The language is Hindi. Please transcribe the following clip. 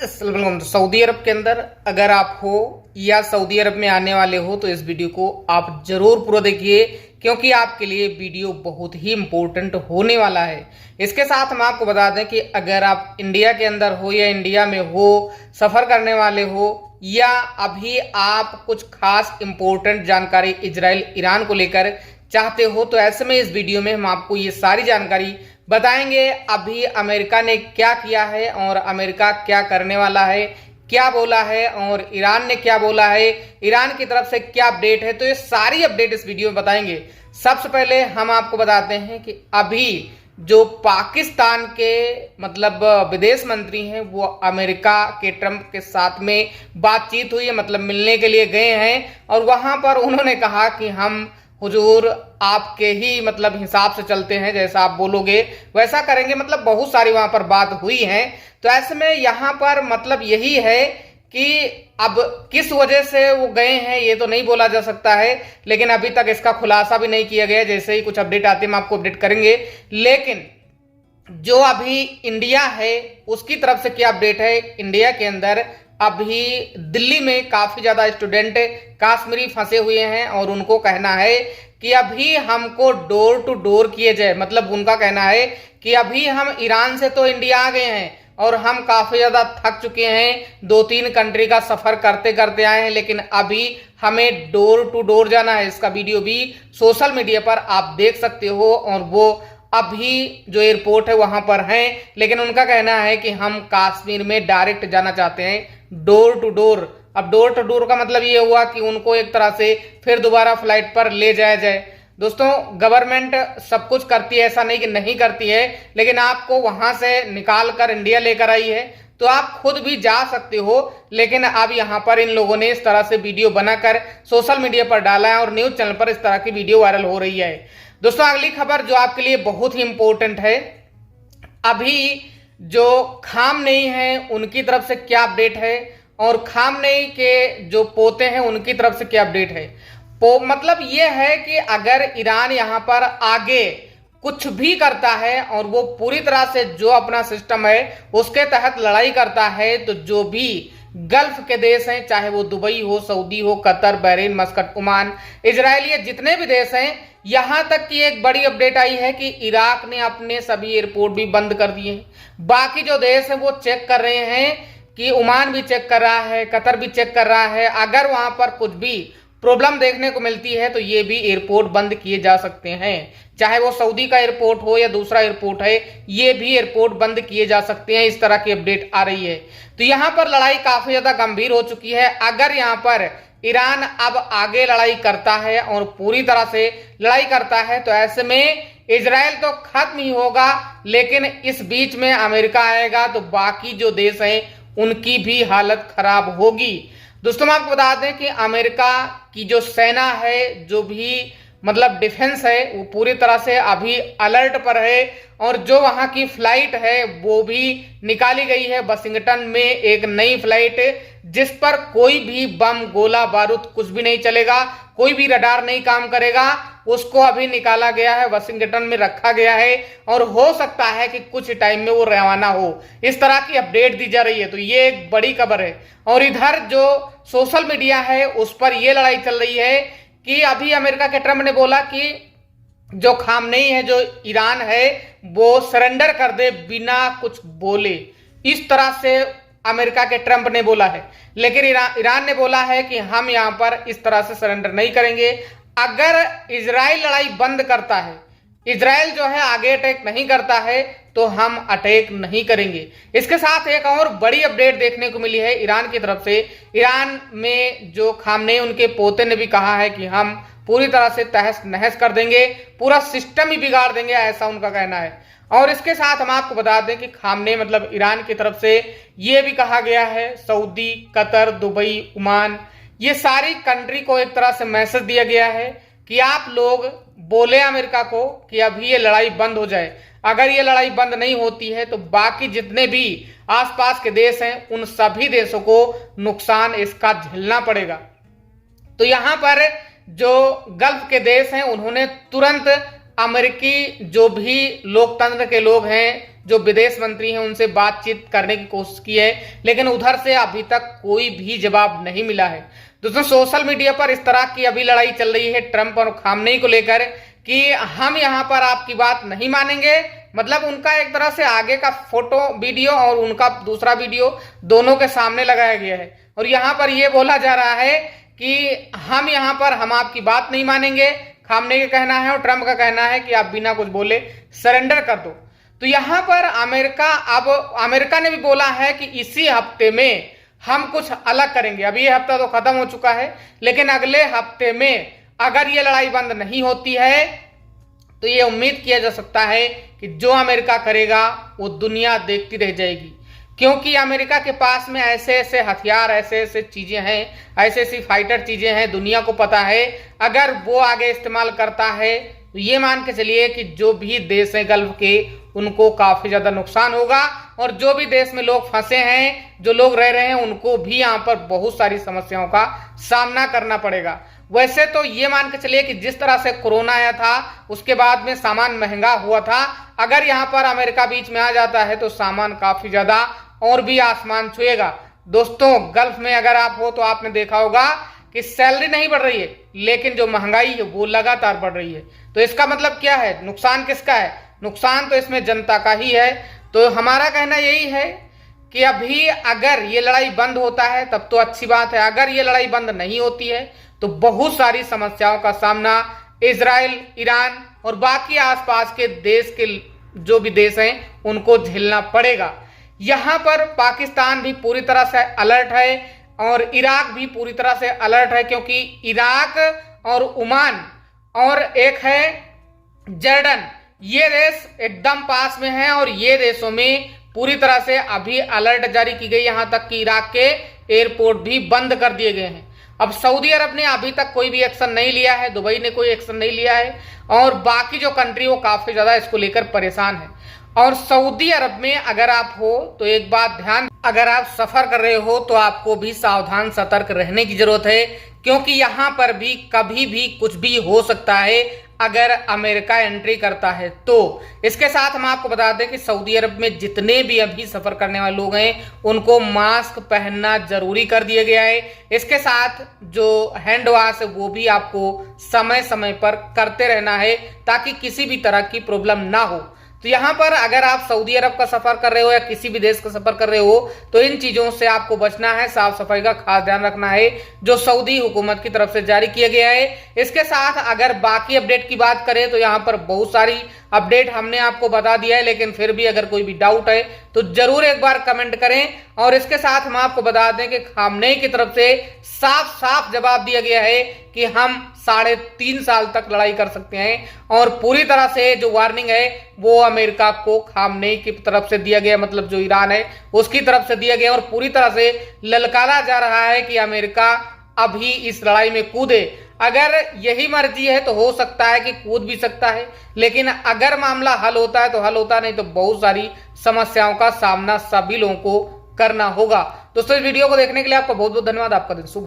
अस्सलाम। तो सऊदी अरब के अंदर अगर आप हो या सऊदी अरब में आने वाले हो तो इस वीडियो को आप जरूर पूरा देखिए, क्योंकि आपके लिए वीडियो बहुत ही इम्पोर्टेंट होने वाला है। इसके साथ हम आपको बता दें कि अगर आप इंडिया के अंदर हो या इंडिया में हो, सफ़र करने वाले हो, या अभी आप कुछ खास इम्पोर्टेंट जानकारी इजराइल ईरान को लेकर चाहते हो, तो ऐसे में इस वीडियो में हम आपको ये सारी जानकारी बताएंगे। अभी अमेरिका ने क्या किया है और अमेरिका क्या करने वाला है, क्या बोला है, और ईरान ने क्या बोला है, ईरान की तरफ से क्या अपडेट है, तो ये सारी अपडेट इस वीडियो में बताएंगे। सबसे पहले हम आपको बताते हैं कि अभी जो पाकिस्तान के विदेश मंत्री हैं वो अमेरिका के ट्रंप के साथ में बातचीत हुई है, मिलने के लिए गए हैं, और वहां पर उन्होंने कहा कि हम हुजूर आपके ही हिसाब से चलते हैं, जैसा आप बोलोगे वैसा करेंगे। बहुत सारी वहां पर बात हुई है। तो ऐसे में यहां पर यही है कि अब किस वजह से वो गए हैं ये तो नहीं बोला जा सकता है, लेकिन अभी तक इसका खुलासा भी नहीं किया गया। जैसे ही कुछ अपडेट आती है हम आपको अपडेट करेंगे। लेकिन जो अभी इंडिया है उसकी तरफ से क्या अपडेट है, इंडिया के अंदर अभी दिल्ली में काफी ज्यादा स्टूडेंट कश्मीरी फंसे हुए हैं और उनको कहना है कि अभी हमको डोर टू डोर किए जाए। उनका कहना है कि अभी हम ईरान से तो इंडिया आ गए हैं और हम काफी ज्यादा थक चुके हैं, 2-3 कंट्री का सफर करते करते आए हैं, लेकिन अभी हमें डोर टू डोर जाना है। इसका वीडियो भी सोशल मीडिया पर आप देख सकते हो, और वो अभी जो एयरपोर्ट है वहां पर हैं, लेकिन उनका कहना है कि हम कश्मीर में डायरेक्ट जाना चाहते हैं, डोर टू डोर। अब डोर टू डोर का ये हुआ कि उनको एक तरह से फिर दोबारा फ्लाइट पर ले जाया जाए। दोस्तों, गवर्नमेंट सब कुछ करती है, ऐसा नहीं कि नहीं करती है, लेकिन आपको वहां से निकाल कर इंडिया लेकर आई है तो आप खुद भी जा सकते हो। लेकिन अब यहां पर इन लोगों ने इस तरह से वीडियो बनाकर सोशल मीडिया पर डाला है और न्यूज चैनल पर इस तरह की वीडियो वायरल हो रही है। दोस्तों, अगली खबर जो आपके लिए बहुत ही इंपॉर्टेंट है, अभी जो खामनेई है उनकी तरफ से क्या अपडेट है, और खामनेई के जो पोते हैं उनकी तरफ से क्या अपडेट है। यह है कि अगर ईरान यहां पर आगे कुछ भी करता है और वो पूरी तरह से जो अपना सिस्टम है उसके तहत लड़ाई करता है, तो जो भी गल्फ के देश हैं, चाहे वो दुबई हो, सऊदी हो, Qatar, Bahrain, Muscat, Oman, Israel, ये जितने भी देश हैं, यहां तक कि एक बड़ी अपडेट आई है कि इराक ने अपने सभी एयरपोर्ट भी बंद कर दिए हैं। बाकी जो देश हैं वो चेक कर रहे हैं, कि ओमान भी चेक कर रहा है, कतर भी चेक कर रहा है। अगर वहां पर कुछ भी प्रॉब्लम देखने को मिलती है तो ये भी एयरपोर्ट बंद किए जा सकते हैं, चाहे वो सऊदी का एयरपोर्ट हो या दूसरा एयरपोर्ट है, ये भी एयरपोर्ट बंद किए जा सकते हैं। इस तरह की अपडेट आ रही है। तो यहां पर लड़ाई काफी ज्यादा गंभीर हो चुकी है। अगर यहां पर ईरान अब आगे लड़ाई करता है और पूरी तरह से लड़ाई करता है तो ऐसे में इजराइल तो खत्म ही होगा, लेकिन इस बीच में अमेरिका आएगा तो बाकी जो देश हैं उनकी भी हालत खराब होगी। दोस्तों, मैं आपको बता दें कि अमेरिका की जो सेना है, जो भी डिफेंस है, वो पूरी तरह से अभी अलर्ट पर है, और जो वहां की फ्लाइट है वो भी निकाली गई है। वाशिंगटन में एक नई फ्लाइट जिस पर कोई भी बम, गोला बारूद कुछ भी नहीं चलेगा, कोई भी रडार नहीं काम करेगा, उसको अभी निकाला गया है, वाशिंगटन में रखा गया है, और हो सकता है कि कुछ टाइम में वो रवाना हो। इस तरह की अपडेट दी जा रही है। तो ये एक बड़ी खबर है। और इधर जो सोशल मीडिया है उस पर यह लड़ाई चल रही है कि अभी अमेरिका के ट्रंप ने बोला कि जो खामनेई है, जो ईरान है, वो सरेंडर कर दे बिना कुछ बोले। इस तरह से अमेरिका के ट्रंप ने बोला है, लेकिन ईरान ने बोला है कि हम यहां पर इस तरह से सरेंडर नहीं करेंगे। अगर इजराइल लड़ाई बंद करता है, इजराइल जो है आगे अटैक नहीं करता है, तो हम अटैक नहीं करेंगे। इसके साथ एक और बड़ी अपडेट देखने को मिली है ईरान की तरफ से। ईरान में जो खामनेई, उनके पोते ने भी कहा है कि हम पूरी तरह से तहस नहस कर देंगे, पूरा सिस्टम ही बिगाड़ देंगे, ऐसा उनका कहना है। और इसके साथ हम आपको बता दें कि खामनेई ईरान की तरफ से यह भी कहा गया है, सऊदी, कतर, दुबई, ओमान, ये सारी कंट्री को एक तरह से मैसेज दिया गया है कि आप लोग बोले अमेरिका को कि अभी ये लड़ाई बंद हो जाए। अगर ये लड़ाई बंद नहीं होती है तो बाकी जितने भी आसपास के देश हैं उन सभी देशों को नुकसान इसका झेलना पड़ेगा। तो यहां पर जो गल्फ के देश हैं उन्होंने तुरंत अमेरिकी जो भी लोकतंत्र के लोग हैं जो विदेश मंत्री हैं उनसे बातचीत करने की कोशिश की है, लेकिन उधर से अभी तक कोई भी जवाब नहीं मिला है। दोस्तों, सोशल मीडिया पर इस तरह की अभी लड़ाई चल रही है ट्रंप और खामनेई को लेकर कि हम यहां पर आपकी बात नहीं मानेंगे। मतलब उनका एक तरह से आगे का फोटो वीडियो और उनका दूसरा वीडियो दोनों के सामने लगाया गया है और यहां पर यह बोला जा रहा है कि हम आपकी बात नहीं मानेंगे। खामनेई का कहना है और ट्रंप का कहना है कि आप बिना कुछ बोले सरेंडर कर दो। तो यहां पर अमेरिका ने भी बोला है कि इसी हफ्ते में हम कुछ अलग करेंगे। अभी ये हफ्ता तो खत्म हो चुका है, लेकिन अगले हफ्ते में अगर ये लड़ाई बंद नहीं होती है तो ये उम्मीद किया जा सकता है कि जो अमेरिका करेगा वो दुनिया देखती रह जाएगी, क्योंकि अमेरिका के पास में ऐसे ऐसे हथियार, ऐसे ऐसे चीजें हैं, ऐसे ऐसी फाइटर चीजें हैं, दुनिया को पता है। अगर वो आगे इस्तेमाल करता है तो ये मान के चलिए कि जो भी देश है गल्फ के, उनको काफी ज्यादा नुकसान होगा और जो भी देश में लोग फंसे हैं, जो लोग रह रहे हैं, उनको भी यहाँ पर बहुत सारी समस्याओं का सामना करना पड़ेगा। वैसे तो ये मान के चलिए कि जिस तरह से कोरोना आया था उसके बाद में सामान महंगा हुआ था, अगर यहाँ पर अमेरिका बीच में आ जाता है तो सामान काफी ज्यादा और भी आसमान छुएगा। दोस्तों, गल्फ में अगर आप हो तो आपने देखा होगा कि सैलरी नहीं बढ़ रही है, लेकिन जो महंगाई है वो लगातार बढ़ रही है। तो इसका मतलब क्या है? नुकसान किसका है? नुकसान तो इसमें जनता का ही है। तो हमारा कहना यही है कि अभी अगर ये लड़ाई बंद होता है तब तो अच्छी बात है, अगर ये लड़ाई बंद नहीं होती है तो बहुत सारी समस्याओं का सामना इजराइल, ईरान और बाकी आसपास के देश के जो भी देश हैं उनको झेलना पड़ेगा। यहां पर पाकिस्तान भी पूरी तरह से अलर्ट है और इराक भी पूरी तरह से अलर्ट है, क्योंकि इराक और ओमान और एक है जॉर्डन, ये देश एकदम पास में है और ये देशों में पूरी तरह से अभी अलर्ट जारी की गई, यहां तक कि इराक के एयरपोर्ट भी बंद कर दिए गए हैं। अब सऊदी अरब ने अभी तक कोई भी एक्शन नहीं लिया है, दुबई ने कोई एक्शन नहीं लिया है और बाकी जो कंट्री वो काफी ज्यादा इसको लेकर परेशान है। और सऊदी अरब में अगर आप हो तो एक बात ध्यान, अगर आप सफर कर रहे हो तो आपको भी सावधान सतर्क रहने की जरूरत है, क्योंकि यहां पर भी कभी भी कुछ भी हो सकता है अगर अमेरिका एंट्री करता है तो। इसके साथ हम आपको बता दें कि सऊदी अरब में जितने भी अभी सफर करने वाले लोग हैं उनको मास्क पहनना जरूरी कर दिया गया है। इसके साथ जो हैंड वॉश है वो भी आपको समय समय पर करते रहना है ताकि किसी भी तरह की प्रॉब्लम ना हो। तो यहाँ पर अगर आप सऊदी अरब का सफर कर रहे हो या किसी भी देश का सफर कर रहे हो तो इन चीजों से आपको बचना है, साफ सफाई का खास ध्यान रखना है जो सऊदी हुकूमत की तरफ से जारी किया गया है। इसके साथ अगर बाकी अपडेट की बात करें तो यहाँ पर बहुत सारी अपडेट हमने आपको बता दिया है, लेकिन फिर भी अगर कोई भी डाउट है तो जरूर एक बार कमेंट करें। और इसके साथ हम आपको बता दें कि खामनेई की तरफ से साफ साफ जवाब दिया गया है कि हम 3.5 साल तक लड़ाई कर सकते हैं और पूरी तरह से जो वार्निंग है वो अमेरिका को खामनेई की तरफ से दिया गया, मतलब जो ईरान है उसकी तरफ से दिया गया और पूरी तरह से ललकारा जा रहा है कि अमेरिका अभी इस लड़ाई में कूदे। अगर यही मर्जी है तो हो सकता है कि कूद भी सकता है, लेकिन अगर मामला हल होता है तो हल होता, नहीं तो बहुत सारी समस्याओं का सामना सभी लोगों को करना होगा। दोस्तों, इस वीडियो को देखने के लिए आपका बहुत बहुत धन्यवाद। आपका दिन शुभ।